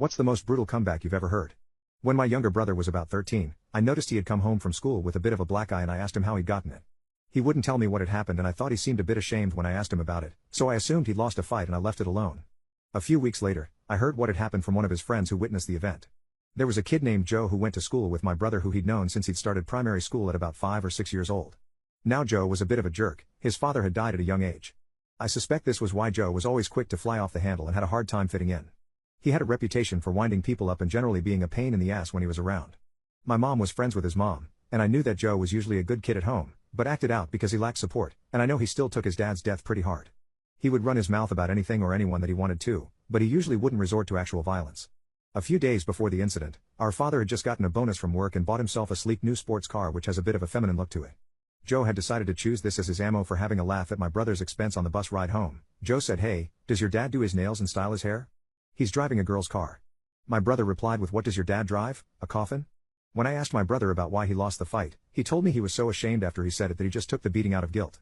What's the most brutal comeback you've ever heard? When my younger brother was about 13, I noticed he had come home from school with a bit of a black eye and I asked him how he'd gotten it. He wouldn't tell me what had happened and I thought he seemed a bit ashamed when I asked him about it, so I assumed he'd lost a fight and I left it alone. A few weeks later, I heard what had happened from one of his friends who witnessed the event. There was a kid named Joe who went to school with my brother who he'd known since he'd started primary school at about 5 or 6 years old. Now Joe was a bit of a jerk, his father had died at a young age. I suspect this was why Joe was always quick to fly off the handle and had a hard time fitting in. He had a reputation for winding people up and generally being a pain in the ass when he was around. My mom was friends with his mom, and I knew that Joe was usually a good kid at home, but acted out because he lacked support, and I know he still took his dad's death pretty hard. He would run his mouth about anything or anyone that he wanted to, but he usually wouldn't resort to actual violence. A few days before the incident, our father had just gotten a bonus from work and bought himself a sleek new sports car which has a bit of a feminine look to it. Joe had decided to choose this as his ammo for having a laugh at my brother's expense on the bus ride home. Joe said, "Hey, does your dad do his nails and style his hair? He's driving a girl's car." My brother replied with, "What does your dad drive, a coffin?" When I asked my brother about why he lost the fight, he told me he was so ashamed after he said it that he just took the beating out of guilt.